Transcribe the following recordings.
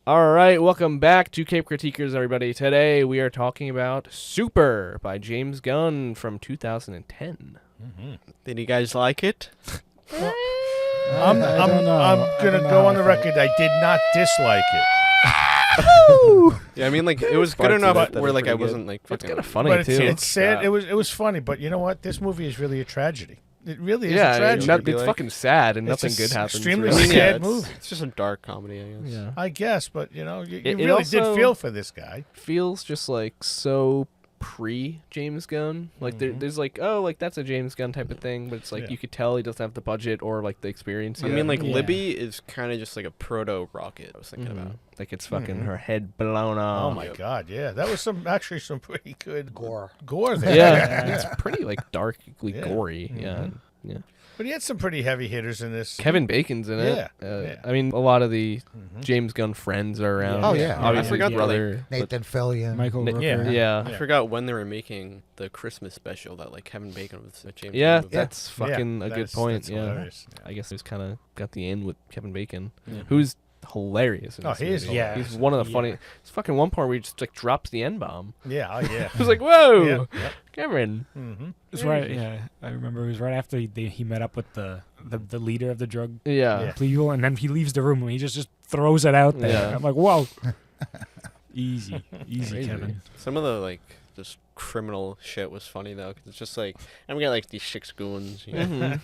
All right, welcome back to Cape Critiquers, everybody. Today we are talking about Super by James Gunn from 2010. Mm-hmm. Did you guys like it? I'm gonna go on the record. I did not dislike it. Yeah, I mean, like it was good enough where like I wasn't like It's fucking kind of funny But too. it's sad. It was funny, but you know what? This movie is really a tragedy. It really is a yeah, tragedy. it's fucking sad and It's nothing good a happens. extremely really. sad it's, movie. It's just a dark comedy, I guess. Yeah, I guess, but you know, you It really also did feel for this guy. feels just like so pre-James Gunn. Like there's like, oh, like that's a James Gunn type of thing, but it's like you could tell he doesn't have the budget or like the experience. I yet. mean, like Yeah. Libby is kind of just like a proto Rocket. I was thinking about. Like it's fucking her head blown off. Oh my God, yeah, that was some pretty good Gore there. Yeah, it's pretty like darkly Yeah. gory. Yeah. But he had some pretty heavy hitters in this. Kevin Bacon's in it. Yeah. I mean, a lot of the James Gunn friends are around. Oh, yeah. Obviously, I forgot his brother. Nathan Fillion. Michael Nick- Rooker. Yeah. I forgot when they were making the Christmas special that like Kevin Bacon was with James. Yeah, Gunn. that's fucking a good point. That's Yeah. hilarious. I guess he's kind of got the end with Kevin Bacon, Yeah. who's hilarious. In Oh, this he is movie. hilarious. He's one of the Yeah. funny. It's fucking one part where he just like drops the N bomb. Yeah, oh yeah. I was like, whoa, Yeah. Cameron. Mm-hmm. It was right. Yeah, I remember it was right after he met up with the leader of the drug Yeah. people, and then he leaves the room and he just throws it out there. Yeah. I'm like, whoa, easy, Crazy. Kevin. Some of the like just criminal shit was funny though, 'cause it's just like and we got like these six goons. You know? Mhm.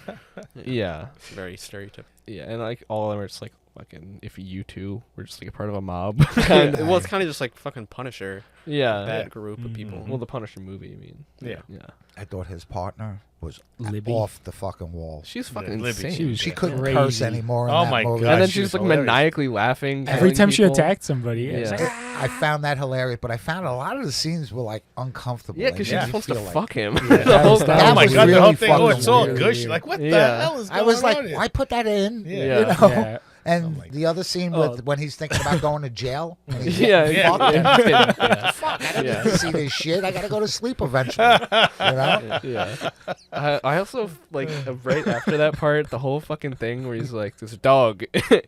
Yeah. It's very stereotypical. Yeah, and like all of them are just like fucking. If you two were just like a part of a mob. Well, it's kind of just like fucking Punisher. Yeah. That group of people. Well, the Punisher movie. I mean. Yeah. Yeah. I thought his partner was Libby. off the fucking wall. She's fucking Libby. insane. She couldn't crazy. curse anymore in Oh that my movie. God. and then she she's was like hilarious. maniacally laughing. Every killing time she people. attacked somebody, Yeah. it's like, I found that hilarious, but I found a lot of the scenes were like uncomfortable. Yeah, because she It just made wants me to feel like- fuck him. Yeah, the whole that time. Oh my was God, the really whole thing. Oh, fucking it's all weird. good. She's like, what the Yeah. hell is going I was on like, here? why put that in? Yeah. You know? yeah. And the other scene with when he's thinking about going to jail. And he's Yeah, getting fucked, yeah. fuck, I don't Yeah. need to see this shit. I gotta go to sleep eventually. You know? Yeah. I also like right after that part, the whole fucking thing where he's like, "There's a dog in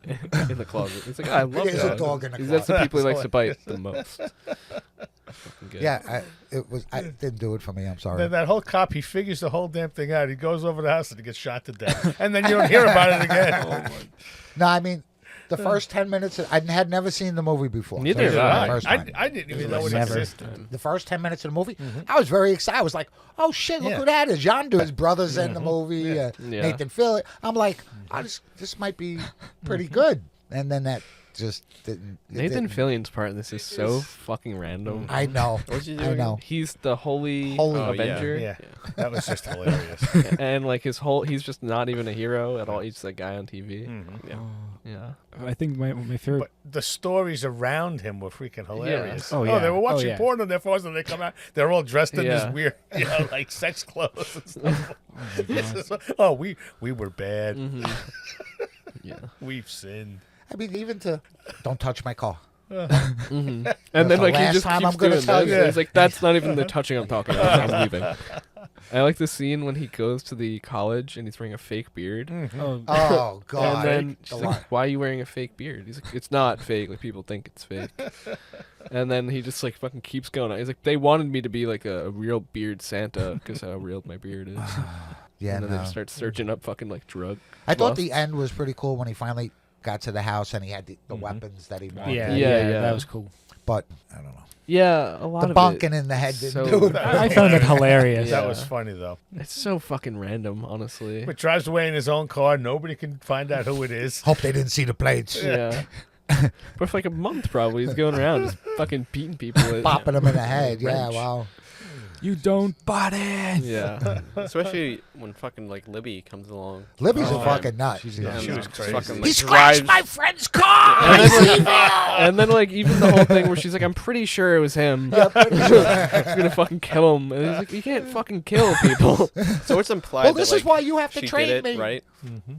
the closet." He's like, "I love There's dogs." a dog in the That's the closet. people he likes to bite the most. Fucking good. Yeah, I didn't do it for me. I'm sorry. Then that whole cop, he figures the whole damn thing out. He goes over the house and he gets shot to death. And then you don't hear about it again. No, I mean, the first 10 minutes, I had never seen the movie before. Neither this have is I. the first time. I didn't even know it Never. existed. The first 10 minutes of the movie, I was very excited. I was like, oh, shit, look Yeah. who that is. Yondu, his brother's in the movie. Yeah. Nathan Fillion. I'm like, this might be pretty good. And then that just didn't. it Nathan didn't. Fillion's part in this is so fucking random. I know. What's he I doing? know. He's the holy Holy- Avenger. Yeah, that was just hilarious. And like he's just not even a hero at all. He's just a guy on TV. Yeah. Yeah. I think my favorite. But the stories around him were freaking hilarious. Oh, yeah. they were watching Oh, yeah. porn on their phones and they come out. They're all dressed in Yeah. this weird, like sex clothes and stuff. We were bad. Yeah. We've sinned. I mean, even to, don't touch my car. And That's then the like he last just time keeps I'm gonna doing tell this. you. And He's like, that's not even the touching I'm talking about. I'm leaving. I like the scene when he goes to the college and he's wearing a fake beard. Oh, And God. then The she's lie. like, "Why are you wearing a fake beard?" He's like, "It's not fake. Like people think it's fake." And then he just like fucking keeps going. He's like, "They wanted me to be like a real beard Santa because how real my beard is." Yeah, and then no. they start searching up fucking like drug. I thought busts. the end was pretty cool when he finally got to the house and he had the weapons that he wanted. Yeah, Yeah. that was cool. But, I don't know. Yeah, a lot The of bonking it. in the head didn't so- do it. I found it hilarious. Yeah. That was funny though. It's so fucking random, honestly. But drives away in his own car. Nobody can find out who it is. Hope they didn't see the plates. Yeah. But for like a month probably, he's going around just fucking beating people. With, Popping them in the head. Yeah, Wrench. wow. You don't butt in. Yeah. Especially when fucking like Libby comes along. Libby's a Oh, fucking nut. She And was just crazy. fucking, He like, scratched drives- my friend's car! And then like even the whole thing where she's like, I'm pretty sure it was him. He's gonna fucking kill him. And he's like, you can't fucking kill people. So it's implied Well, that, this like, is why you have to she train did me. it, right?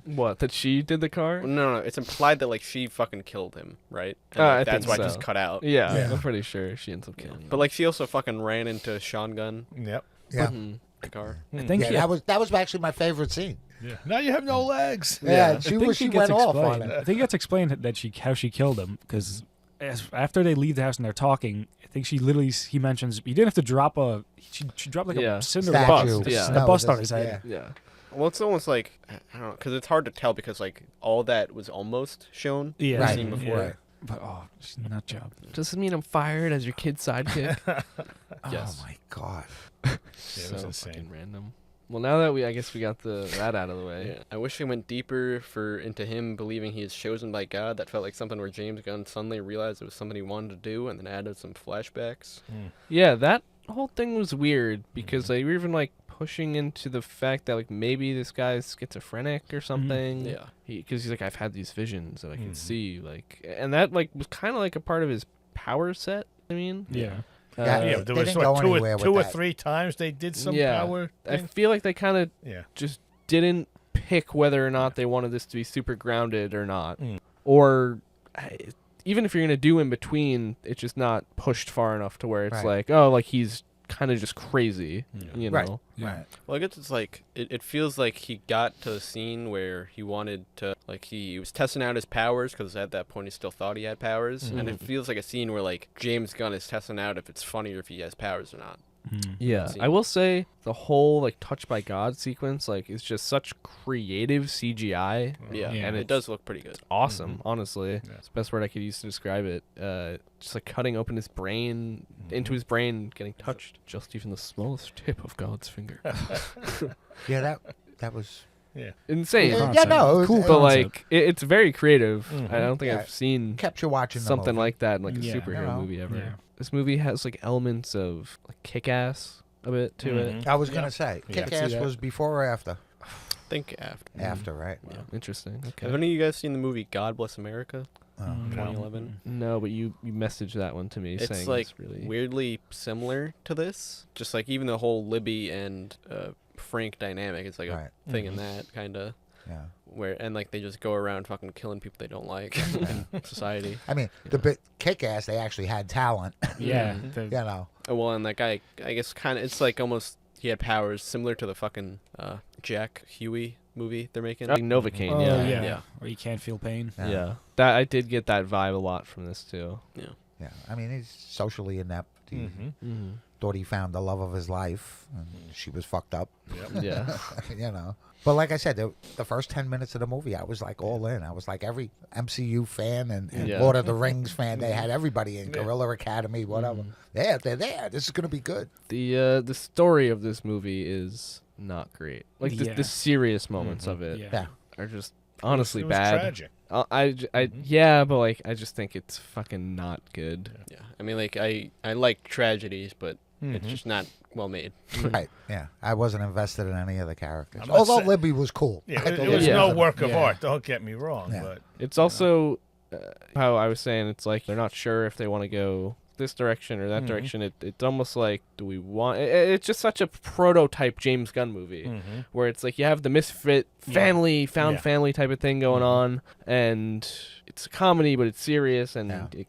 What? That she did the car? Well, no, it's implied that like she fucking killed him, right? And, I like, that's think why so. it's cut out. Yeah, Yeah. I'm pretty sure she ends up killing him. But like she also fucking ran into Sean Gunn, Yep. Yeah. the car. I think Yeah, she, that was actually my favorite scene. Yeah. Now you have no legs. Yeah, I she think was. She gets went off on explained. it. I think it's explained that how she killed him because after they leave the house and they're talking, I think he mentions you didn't have to drop she dropped like Yeah. a cinder Statue. bust, Yeah. a No, bust this- on his head. Yeah. Well, it's almost like I don't know, because it's hard to tell because like all that was almost shown. Yeah, Right. Seen before. Right. But she's a nut job. Does this mean I'm fired as your kid sidekick? Yes. Oh my god. Yeah, it So was insane. fucking random. Well, now that I guess we got that out of the way. Yeah. I wish they went deeper into him believing he is chosen by God. That felt like something where James Gunn suddenly realized it was something he wanted to do, and then added some flashbacks. Yeah, that whole thing was weird because they were even like pushing into the fact that like maybe this guy's schizophrenic or something. Yeah. Because he's like, I've had these visions that I can see, like, and that like was kind of like a part of his power set. I mean, Yeah. Yeah, They there was didn't go what, anywhere with two or that. three times they did some Yeah. power I thing. feel like they kind of Yeah. just didn't pick whether or not they wanted this to be super grounded or not, Mm. or even if you're gonna do in between, it's just not pushed far enough to where it's Right. like, oh, like he's kind of just crazy, you know? Right. Yeah. Right. Well, I guess it's like it feels like he got to the scene where he wanted to, like he was testing out his powers because at that point he still thought he had powers, and it feels like a scene where like James Gunn is testing out if it's funny or if he has powers or not. Yeah, scene. I will say the whole like touched by God sequence like is just such creative CGI. Yeah, Yeah. and it does look pretty good. Awesome, honestly. Yeah. It's the best word I could use to describe it. Just like cutting open his brain, into his brain, getting touched, just even the smallest tip of God's finger. Yeah, that was Insane. yeah, no, it was, Cool it But concept. like it's very creative. Mhm. I don't think Yeah. I've seen kept you watching the something movie. like that in like a Yeah. superhero You know. movie ever. Yeah. This movie has like elements of like Kick-Ass a bit to it. Mhm. I was Yeah. gonna say, Yeah. Kick-Ass that. was before or after? Think after. After, right? Wow, interesting. Okay. Have any of you guys seen the movie God Bless America? Oh. No. 2011. No, but you messaged that one to me saying It's like it's really weirdly similar to this. Just like even the whole Libby and Frank dynamic. It's like Right. a thing in that kind of Yeah. where and like they just go around fucking killing people they don't like in society. I mean, the bit Kick-Ass, they actually had talent. Yeah. you know. Well, and that guy, I guess, kind of. It's like almost he had powers similar to the fucking Jack Huey movie they're making. like Novocaine. Oh, yeah. yeah. Yeah. Where you can't feel pain. Yeah. That I did get that vibe a lot from this too. Yeah. I mean, he's socially inept. He Mm-hmm. Mm-hmm. thought he found the love of his life, and she was fucked up. Yep. Yeah. You know. But like I said, the first 10 minutes of the movie, I was like all in. I was like every MCU fan and Yeah. Lord of the Rings fan. They had everybody in Yeah. Guerrilla Academy, whatever. Mhm. Yeah, they're there. This is gonna be good. The story of this movie is not great. Like Yeah. the serious moments Mhm. of it Yeah. are just honestly It was bad. tragic. Yeah, but like I just think it's fucking not good. Yeah, I mean, like I like tragedies, but it's Mhm. just not well made. Right. Yeah. I wasn't invested in any of the characters. I'm not Although saying- Libby was cool. Yeah, I it thought was Yeah. no work of Yeah. art. Don't get me wrong, Yeah. but It's also how I was saying. It's like they're not sure if they want to go this direction or that Mhm. direction. It's almost like, do we want? It's just such a prototype James Gunn movie Mhm. where it's like you have the misfit family, found Yeah. family type of thing going Mhm. on, and it's a comedy, but it's serious. And Yeah.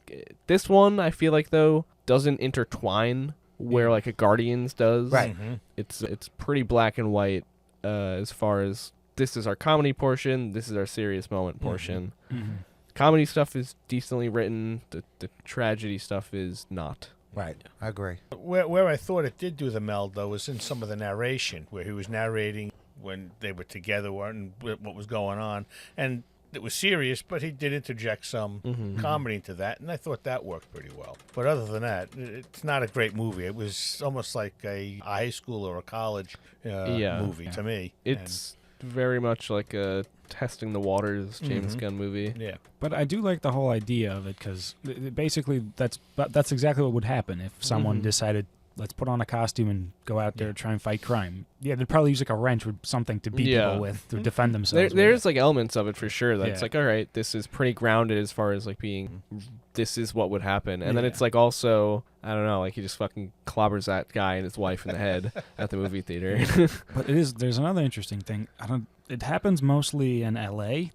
this one, I feel like though, doesn't intertwine where like a Guardians does. Right. Mhm. It's pretty black and white as far as this is our comedy portion, this is our serious moment portion. Mm-hmm. Comedy stuff is decently written. The tragedy stuff is not. Right. I agree. Where I thought it did do the meld, though, was in some of the narration, where he was narrating when they were together and what was going on. And it was serious, but he did interject some Mhm. comedy into that, and I thought that worked pretty well. But other than that, it's not a great movie. It was almost like a high school or a college movie to me. It's very much like a testing the waters James Mhm. Gunn movie. And, yeah. But I do like the whole idea of it because basically that's exactly what would happen if someone Mhm. decided, let's put on a costume and go out there and try and fight crime. Yeah, they'd probably use like a wrench or something to beat Yeah. people with, to defend themselves. with. There's like elements of it for sure that's Yeah. like, all right, this is pretty grounded as far as like being, this is what would happen. And then Yeah. it's like also, I don't know, like he just fucking clobbers that guy and his wife in the head at the movie theater. But there's another interesting thing. It happens mostly in LA.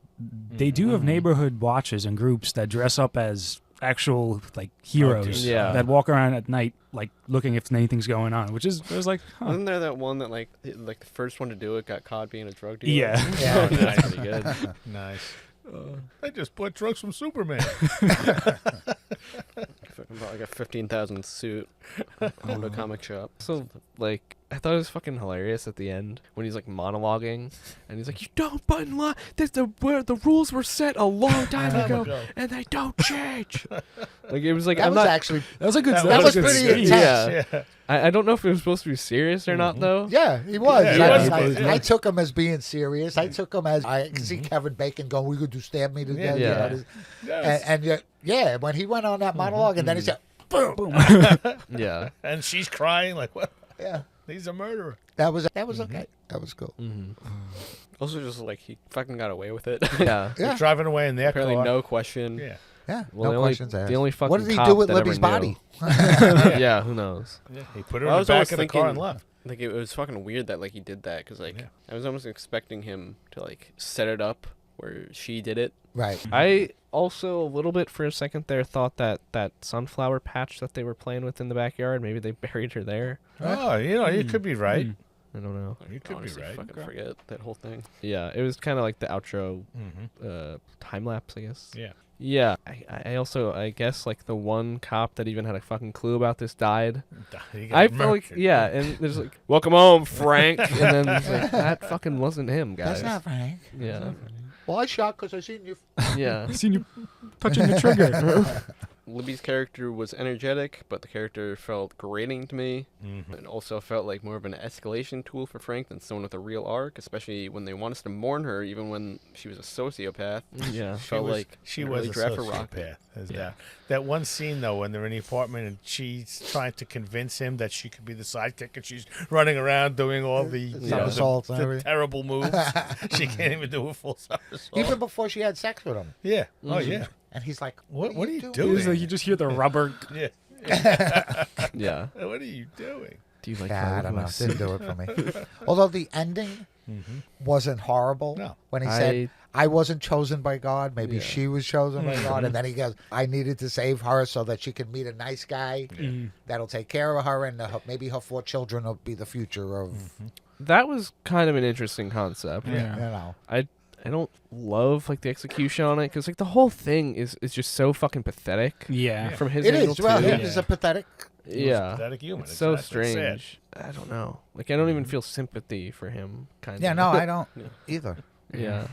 They do have neighborhood watches and groups that dress up as actual like heroes dude. Yeah. that walk around at night like looking if anything's going on, which is, it was like, huh. Wasn't there that one that like the first one to do it got caught being a drug dealer? Yeah. Yeah. That's pretty good. Nice. I just bought drugs from Superman. Like a 15,000 suit. Owned a comic shop. So, like, I thought it was fucking hilarious at the end when he's like monologuing, and he's like, "You don't button line. The rules were set a long time ago, and they don't change." Like it was like That I'm was not. actually That was a good. That was good pretty scene. intense. Yeah. I don't know if it was supposed to be serious or not though. Yeah, he was. Yeah, he I, was mean, supposed to, I yeah. took him as being serious. I took him as I can see Kevin Bacon going, "We could do stab me to death." Yeah. You know, this- Yes. and yeah, when he went on that monologue, and then he said, "Boom." Yeah. And she's crying like, what? Yeah, He's a murderer. that was okay. That was cool. Also, just like he fucking got away with it. Yeah. Yeah. They're driving away in their Apparently, car. no question. Yeah. Yeah, Well, no questions asked. the only fucking What did he cop do with that ever Libby's knew. body? Yeah. Who knows? Yeah. He put her Well, I in was the always back of the car and thinking- left. Like it was fucking weird that like he did that because like Yeah. I was almost expecting him to like set it up where she did it. Right. I also a little bit for a second there thought that sunflower patch that they were playing with in the backyard, maybe they buried her there. Oh, you could be right. I don't know. You could be Honestly, right. fucking forget that whole thing. Yeah, it was kind of like the outro Mm-hmm. time lapse, I guess. Yeah. Yeah, I also I guess like the one cop that even had a fucking clue about this died. He got I felt like murdered. yeah, and there's like welcome home, Frank, and then it's like that fucking wasn't him, guys. That's not Frank. Yeah, Well, I shot because I seen you. yeah, I seen you touching the trigger. Libby's character was energetic, but the character felt grating to me. Mhm. It also felt like more of an escalation tool for Frank than someone with a real arc, especially when they want us to mourn her, even when she was a sociopath. yeah. Felt like she an was early a draft for Rock. sociopath. There's Yeah. that one scene though when they're in the apartment and she's trying to convince him that she could be the sidekick and she's running around doing all the somersaults and the everything. terrible moves. She can't even do a full somersault. Even before she had sex with him, Yeah. Oh yeah. and he's like, What are you It doing? was like you just hear the rubber. Yeah. Yeah. What are you doing? Do you like Yeah, I my don't know. voice? Didn't do it for me. Although the ending wasn't horrible. No. When he said, I wasn't chosen by God, maybe Yeah. she was chosen by God. And then he goes, I needed to save her so that she could meet a nice guy that'll take care of her, and maybe her 4 children will be the future of, That was kind of an interesting concept. you know. I don't love like the execution on it because like the whole thing is just so fucking pathetic Yeah. from his It angle is. Well, too. it is a pathetic. Yeah, Pathetic human. it's so Exactly. Sad. strange. I don't know. Like I don't even feel sympathy for him. Kind Yeah, of. no, I don't either. Yeah.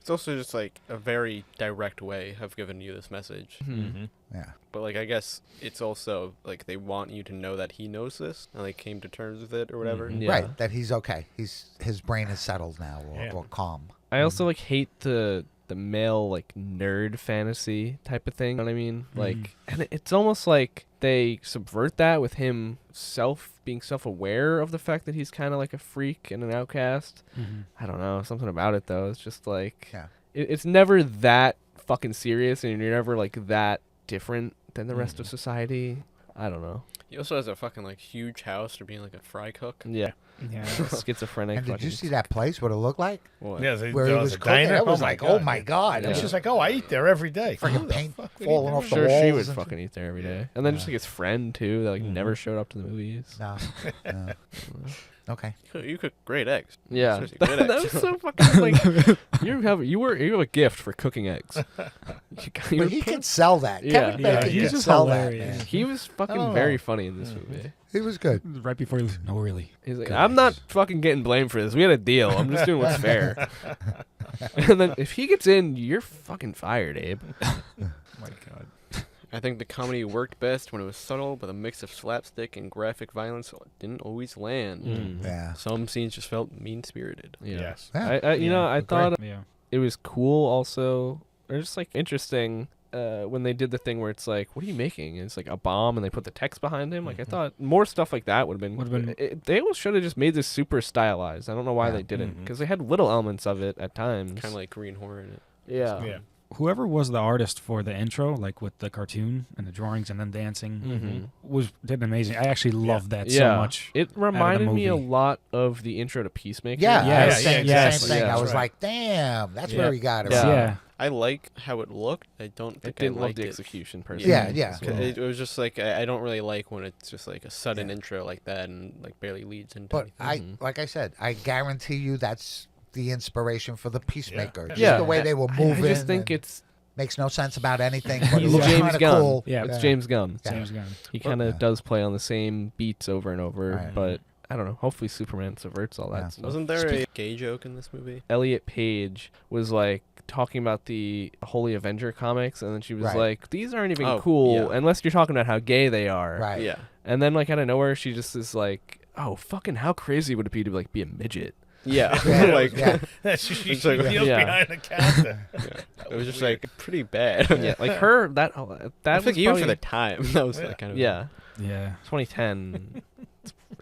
It's also just like a very direct way of giving you this message. Mhm. Yeah. But like I guess it's also like they want you to know that he knows this and like came to terms with it or whatever. Yeah. Right, that he's okay. His brain is settled now or calm. I also like hate the male like nerd fantasy type of thing. You know what I mean? Like, and it's almost like they subvert that with him being self-aware of the fact that he's kind of like a freak and an outcast. I don't know, something about it though. It's just like it's never that fucking serious, and you're never like that different than the rest of society. I don't know. He also has a fucking like huge house for being like a fry cook. Yeah. Yeah. Schizophrenic. And did you fucking- see that place? What it looked like? What? Yeah, Where he there was a cooking? diner. It was Oh my like, God. oh my God. And Yeah. she's like, oh, I eat there every day. Who Freaking the paint fuck would falling eat off there the Sure, every she day? would walls and fucking eat there every day. And then just like his friend too, that like never showed up to the movies. No. No. Okay. You cook great eggs. Yeah, Seriously, that, good eggs. was so fucking like you have a gift for cooking eggs. But he can sell that. Yeah. Kevin Yeah, Bacon he's can just sell that, hilarious. man. He was fucking Oh. very funny in this movie. He was good. Right before he no, really. He's like, Good I'm not eggs. fucking getting blamed for this. We had a deal. I'm just doing what's fair. And then if he gets in, you're fucking fired, Abe. My God. I think the comedy worked best when it was subtle, but a mix of slapstick and graphic violence didn't always land. Yeah. Some scenes just felt mean-spirited. Yeah. Yes. Yeah. You know, I thought Yeah. it was cool also, or just like interesting when they did the thing where it's like, what are you making? And it's like a bomb and they put the text behind him. Like I thought more stuff like that would have been. They almost should have just made this super stylized. I don't know why they didn't, because they had little elements of it at times. Kind of like Green Horror in it. Yeah. Yeah. Whoever was the artist for the intro, like with the cartoon and the drawings and then dancing, did amazing. I actually loved that so much. It reminded me a movie. lot of the intro to Peacemaker. Yeah. Yes, I was saying yes, the same thing. yeah. I was Right. like, damn, that's Yeah. where he got it Yeah. from. Yeah. I like how it looked. I don't I think didn't I love liked the it. execution personally. Yeah, yeah. It was just like I don't really like when it's just like a sudden intro like that and like barely leads into But anything. like I said, I guarantee you that's the inspiration for the Peacemaker. Just Yeah. the way they were I moving. just think and it's makes no sense about anything, but it he's looks James kind of Gunn. cool. Yeah. It's James Gunn. Yeah. James Gunn. He kind of Yeah. does play on the same beats over and over, Right. but I don't know. Hopefully Superman subverts all that Yeah. stuff. Wasn't there a gay joke in this movie? Elliot Page was like talking about the Holy Avenger comics, and then she was Right. like, "These aren't even Oh, cool yeah. unless you're talking about how gay they are." Right. Yeah. And then like out of nowhere, she just is like, "Oh, fucking, how crazy would it be to like be a midget?" Yeah. Yeah, like, yeah. She It's like- kneels Yeah. behind the counter. it was just like pretty bad. Yeah, like her that I was think even probably, for the time, that was like kind of yeah, Yeah. 2010.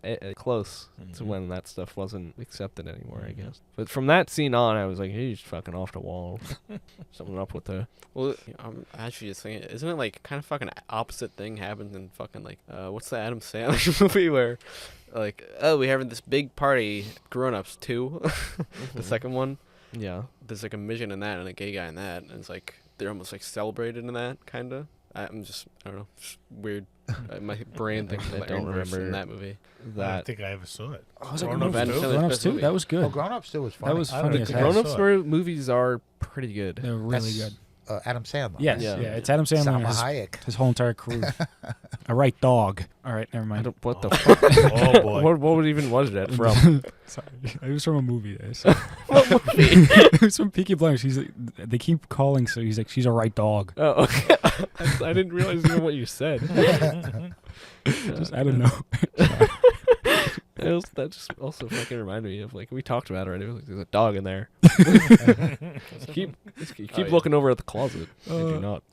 It's close to Mhm. when that stuff wasn't accepted anymore, I guess. But from that scene on, I was like, he's fucking off the wall. Something up with the. Well, I'm actually just thinking, isn't it like kind of fucking opposite thing happens in fucking like what's the Adam Sandler movie where like we're having this big party, Grown Ups 2, the second one. Yeah. There's like a midget in that and a gay guy in that, and it's like they're almost like celebrated in that kind of. I don't know, just weird. My brain thinks I that don't inverse in remember that movie. I don't That. think I ever saw it. Oh, was it Grown-Ups Grown-Ups too? too? Grown Ups Best too? movie. That was good. Oh, Grown Ups too was funny. That was I don't funny think as I hell. Grown Ups saw it. movies are pretty good. They're really That's, good. Adam Sandler. Yes, Yeah. yeah. It's Adam Sandler and Salma his, Hayek. his whole entire crew. A right dog. All right, never I mind. don't, what the Oh. fuck? Oh boy. What even was that from? Sorry, it was from a movie. It was from Peaky Blinders. They keep calling, so he's like, she's a right dog. Oh, okay. I didn't realize even what you said. Just I don't know. That just also fucking reminded me of like we talked about it already. Like, there's a dog in there. keep yeah. looking over at the closet. I do not.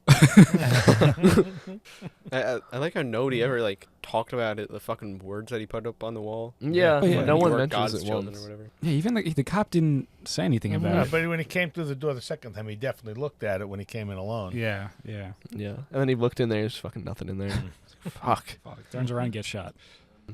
I like how nobody ever like talked about it. The fucking words that he put up on the wall. Yeah, Oh, yeah. no one You are mentions God's it children once. or whatever. Yeah, even the cop didn't say anything about Yeah, it. but when he came through the door the second time, he definitely looked at it when he came in alone. Yeah, yeah. Yeah, and then he looked in there. There's fucking nothing in there. Fuck. Fuck. Turns around, and gets shot.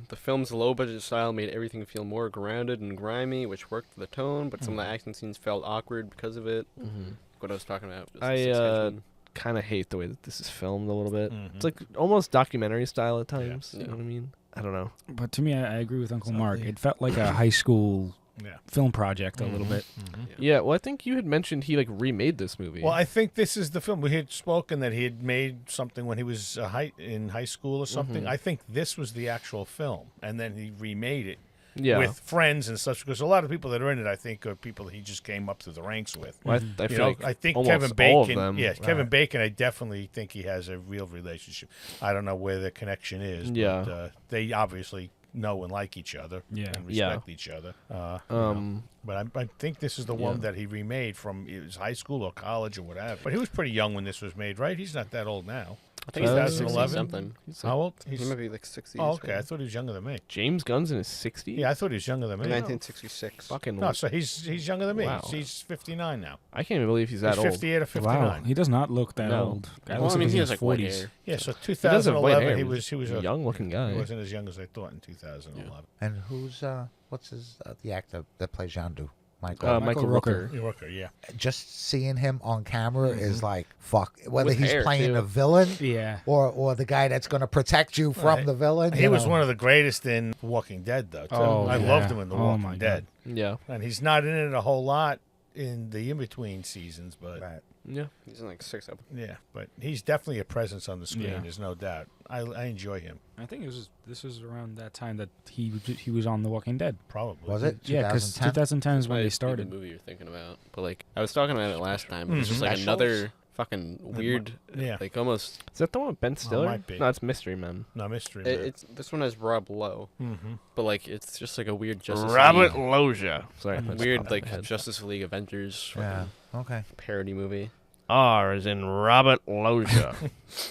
The film's low-budget style made everything feel more grounded and grimy, which worked for the tone, but some of the action scenes felt awkward because of it. Mm-hmm. What I was talking about. was I, the sketching. Kind of hate the way that this is filmed a little bit. Mhm. It's like almost documentary style at times. Yeah. You know what I mean? I don't know. But to me, I agree with Uncle Mark. Something. It felt like a high school Yeah. film project a little Mhm. bit. Mhm. Yeah. Well, I think you had mentioned he like remade this movie. Well, I think this is the film. We had spoken that he had made something when he was in high school or something. Mhm. I think this was the actual film, and then he remade it yeah. with friends and such. Because a lot of people that are in it, I think, are people that he just came up through the ranks with. Well, I You feel know, like I think almost Kevin all of Bacon. them. Yeah, Kevin Right. Bacon. I definitely think he has a real relationship. I don't know where the connection is. Yeah. But, they obviously know and like each other. Yeah. And Yeah. respect each other. You know. But I think this is the one Yeah. that he remade from his high school or college or whatever. But he was pretty young when this was made, right? He's not that old now. I think he's like 2011? 60 something. He's like How old? He might be like 60. Oh, okay. I thought he was younger than me. James Gunn's in his 60s. Yeah, I thought he was younger than me. 1966. Fucking. No, so he's younger than me. Wow. He's 59 now. I can't even believe he's that He's old. 58 or 59. Wow, he does not look that No. old. Guy Well, looks I mean, he's he in has his like white 40s. hair. Yeah, so He does have white 2011 hair. he was a young-looking guy. He wasn't as young as I thought in 2011. And who's what's his the actor that plays Yandu? Michael Rooker. Yeah, Rooker, yeah. Just seeing him on camera is like fuck. Whether With he's hair, playing too. a villain Yeah. or the guy that's going to protect you from Right. the villain. He you was know. one of the greatest in Walking Dead, though. Too. Oh, I yeah. loved him in The Oh, Walking my Dead. Yeah. And he's not in it a whole lot in the in-between seasons, but Right. Yeah. He's in like 6 episodes. yeah, but he's definitely a presence on the screen. Yeah. There's no doubt. I enjoy him. I think this was around that time that he was on The Walking Dead. Probably. Was it? Yeah, because 2010? 2010 is when Might they be started. the movie you're thinking about, but like I was talking about it last time. It was just Mhm. like Specials? another fucking weird, Yeah. like almost. Is that the one with Ben Stiller? might be. No, it's Mystery Men. No mystery. It's this one has Rob Lowe, Mm-hmm. but like it's just like a weird Justice Robert League, Loggia. Sorry. that just weird popped in like my head. Justice League Avengers Yeah. fucking Okay. parody movie. R is in Robert Loggia.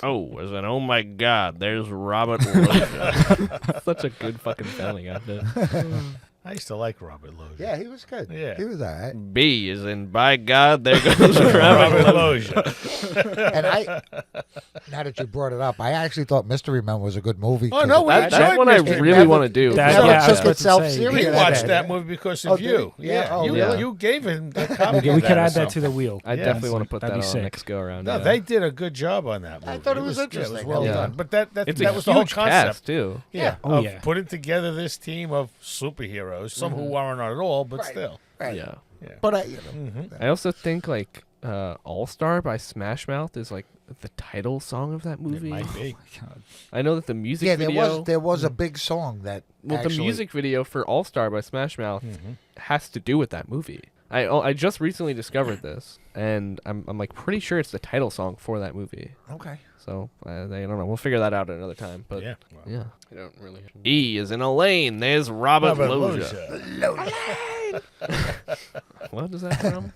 O is in oh my god, there's Robert Loggia. Such a good fucking Family Guy bit. I used to like Robert Loggia. Yeah, he was good. Yeah. He was all right. B is in by God, there goes Robert Robert Loggia. Loggia. And now that you brought it up, I actually thought Mystery Men was a good movie. Oh, 'cause no, we That's enjoyed one I Mystery really Men. want to do. That- never yeah, I was took about it to say. self-serious. He Yeah. watched that movie because Oh, of did you. he? Yeah. Oh, yeah. You gave him a copy Okay, of we that could or add that something. to the wheel. I Yeah. definitely want to put That'd that be on sick. next go around. No, yeah. they did a good job on that movie. I thought it was It interesting. was well Yeah. done. But that It's that a was the whole huge concept. cast too. Yeah. Oh, of yeah. putting together this team of superheroes, some who aren't at all, but Right. still. Right. Yeah. Yeah. But I also think like All Star by Smash Mouth is like the title song of that It movie. might be. God. I know that the music yeah, video. there was a big song that Well, actually, the music video for All Star by Smash Mouth has to do with that movie. I just recently discovered this, and I'm like pretty sure it's the title song for that movie. Okay. So I don't know. We'll figure that out another time. But Yeah. Well, yeah. I don't really. E is in a lane. There's Robert Loggia. Loggia. What is that from?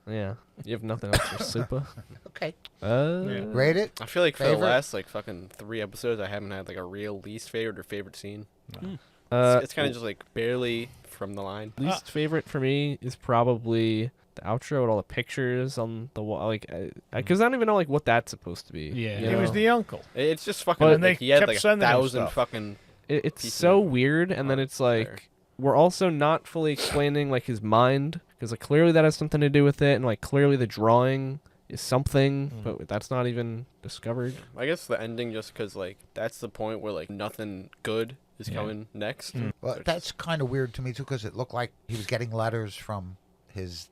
Yeah. You have nothing else for Super? Okay. Yeah. Rate it. I feel like for the Favorite? last like fucking 3 episodes, I haven't had like a real least favorite or favorite scene. It's kind of just like barely from the line. Least favorite for me is probably the outro with all the pictures on the wall. Like, because I don't even know like what that's supposed to be. Yeah. you He was know? the uncle. It's just fucking. But And they like, he had kept like sending him 1,000 stuff. fucking. It's pieces so of weird, and then art it's like there. we're also not fully explaining like his mind, because like clearly that has something to do with it, and like clearly the drawing is something, but that's not even discovered. I guess the ending, just because like that's the point where like nothing good is coming next. Well, So it's that's kind of weird to me too, because it looked like he was getting letters from his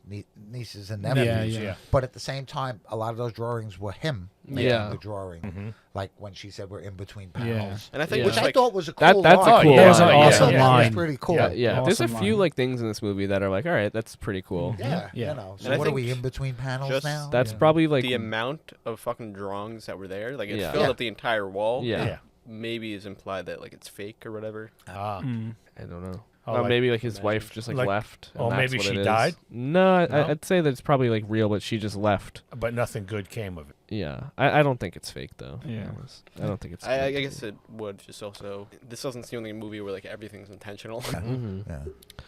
nieces and Yeah, nephews. yeah. But at the same time, a lot of those drawings were him making Yeah. the drawing. Mm-hmm. Like when she said we're in between Yeah. panels. And I think Yeah. it Which was I like thought was a That- cool that's a line. cool That was an line, awesome yeah. That was line. pretty cool. Yeah, there's a Awesome few line. like things in this movie that are like, all right, that's pretty cool. Yeah, Yeah. you know. So And I what are we think in between panels just now? That's Yeah. probably like the amount of fucking drawings that were there. Like it Yeah. filled Yeah. up the entire wall. yeah. Yeah. Maybe is implied that like it's fake or whatever. Ah. I don't know. Oh, Or like- maybe like his Imagine. wife just like left. and oh, that's maybe what she it is. died? No, No? I'd say that it's probably like real, but she just left. But nothing good came of it. Yeah, I don't think it's fake though. to be Yeah. honest. I don't think it's. I fake. guess it would just also. This doesn't seem like a movie where like everything's intentional. Mhm.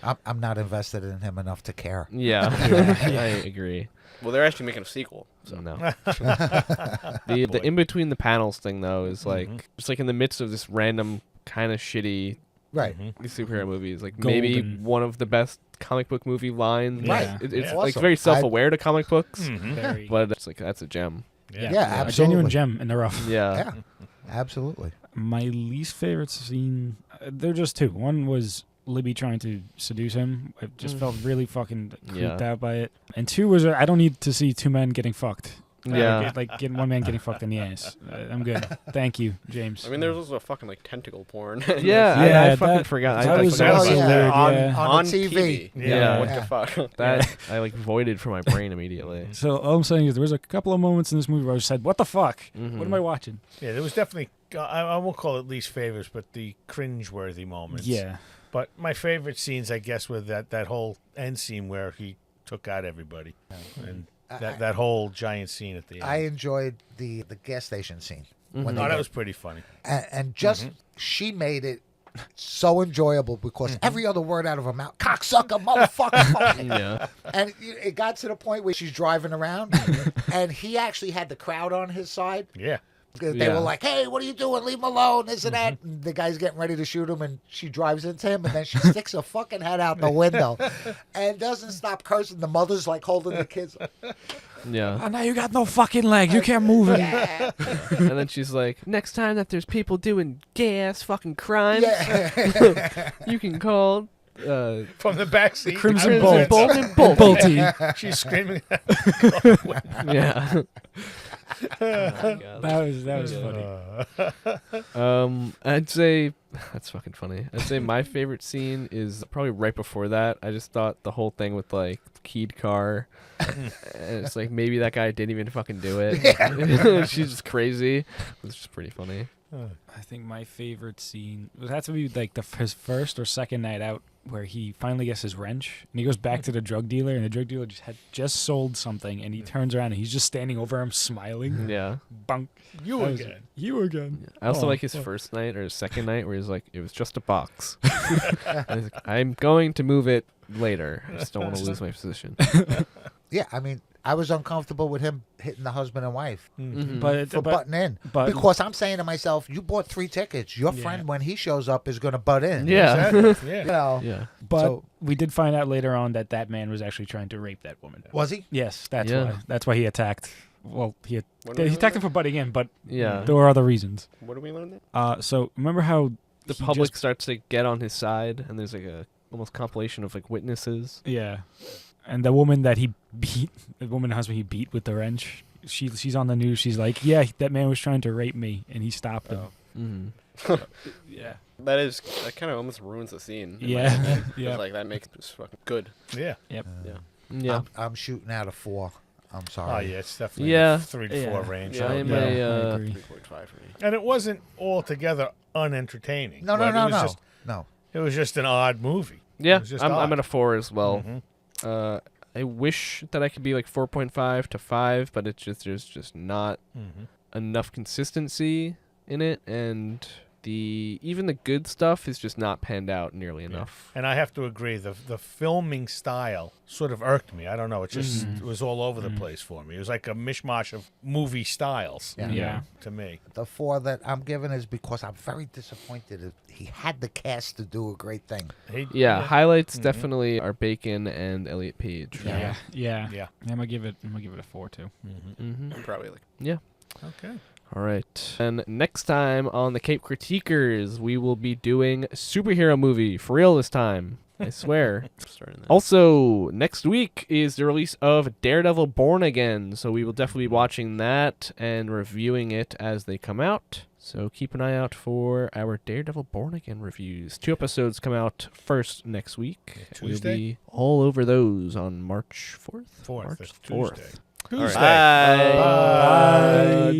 Yeah. I'm not invested in him enough to care. Yeah, I agree. Well, they're actually making a sequel. So No. The in between the panels thing though is like just like in the midst of this random kind of shitty Right. superhero movies, like maybe Golden. one of the best comic book movie lines. Right. It's Yeah. like Awesome. very self-aware to comic books, Very. but it's like that's a gem. Yeah, a absolutely. genuine gem in the rough. Yeah. Yeah, absolutely. My least favorite scene, they're just two. One was Libby trying to seduce him. I just felt really fucking creeped out by it. And two was I don't need to see two men getting fucked. Yeah. Like getting one man getting fucked in the ass. I'm good. Thank you, James. I mean, there's also fucking like tentacle porn. Yeah, Yeah, I fucking that- forgot. that I was forgot also about yeah. weird. On- Yeah. on TV. Yeah. What Yeah. the fuck? that. I like voided from my brain immediately. So all I'm saying is there was a couple of moments in this movie where I just said, "What the fuck? Mhm. What am I watching?" Yeah, there was definitely, I won't call it least favorites, but the cringe-worthy moments. Yeah. But my favorite scenes, I guess, were that whole end scene where he took out everybody. And that whole giant scene at the end. I enjoyed the gas station scene. When they Oh, that got- was pretty funny. and just she made it so enjoyable because every other word out of her mouth, cocksucker, motherfucker. Yeah. And it got to the point where she's driving around, and he actually had the crowd on his side. Yeah. They Yeah. were like, "Hey, what are you doing? Leave him alone!" This and that. And the guy's getting ready to shoot him, and she drives into him, and then she sticks her fucking head out the window, and doesn't stop cursing. The mother's like holding the kids. Yeah. Oh, now you got no fucking legs. You can't move it. Yeah, And then she's like, next time that there's people doing gay-ass fucking crimes, yeah. you can call From the back seat. Crimson I was Bolt. in- Bolt and Bolt. Bolty. She's screaming. Yeah. That was funny. I'd say that's fucking funny. I'd say my favorite scene is probably right before that. I just thought the whole thing with like keyed car, and it's like maybe that guy didn't even fucking do it. She's just crazy. It's just pretty funny. I think my favorite scene would have to be like his first or second night out where he finally gets his wrench and he goes back to the drug dealer and the drug dealer just sold something and he turns around and he's just standing over him smiling. Yeah. Bunk. You That was- again. You again. I also Oh, like his fuck. first night or his second night where he's like, it was just a box. And he's like, I'm going to move it later. I just don't want to lose my position. Yeah, I mean, I was uncomfortable with him hitting the husband and wife But for butting in. but- Because I'm saying to myself, you bought 3 tickets. Your Yeah. friend, when he shows up, is going to butt in. Yeah. You Yeah. know. Yeah. But So- we did find out later on that man was actually trying to rape that woman. Was he? Yes, that's Yeah. why. That's why he attacked. Well, he When did we attacked him learn for butting in, but Yeah. there were other reasons. that? What did we learn that? So remember how The he public just- starts to get on his side, and there's like a almost compilation of like witnesses. Yeah. And the woman that he beat, the woman husband he beat with the wrench, she's on the news. She's like, yeah, that man was trying to rape me, and he stopped him. Yeah. That kind of almost ruins the scene. in my Yeah. opinion, 'cause, Yeah. like that makes it fucking good. Yeah. Yep. Yeah. Yeah. I'm shooting out of 4. I'm Oh sorry. yeah, it's definitely Yeah. in the 3 to 4 Yeah. range. Yeah, I'm Yeah, a, I agree. 3.5 for me. And it wasn't altogether unentertaining. No, but no, it was no. just- No. It was just an odd movie. Yeah, It was just I'm odd. at a 4 as well. Mhm. I wish that I could be like 4.5 to 5, but it's just there's just not Mhm. enough consistency in it, and even the good stuff is just not panned out nearly enough. And I have to agree, the filming style sort of irked me. I don't know. It just it was all over the place for me. It was like a mishmash of movie styles. Yeah. Yeah. To me. The 4 that I'm giving is because I'm very disappointed. He had the cast to do a great thing. Yeah, highlights definitely are Bacon and Elliot Page. Yeah. Yeah. Yeah. I'm gonna give it a 4 too. Mm-hmm. Probably like Yeah. Okay. All right. And next time on the Cape Critiquers, we will be doing superhero movie for real this time. I swear. starting that. Also, next week is the release of Daredevil Born Again, so we will definitely be watching that and reviewing it as they come out. So keep an eye out for our Daredevil Born Again reviews. 2 episodes come out first next week. Tuesday? We'll be all over those on March 4th? 4th. March That's 4th. Tuesday. All right. Tuesday. Bye. Bye.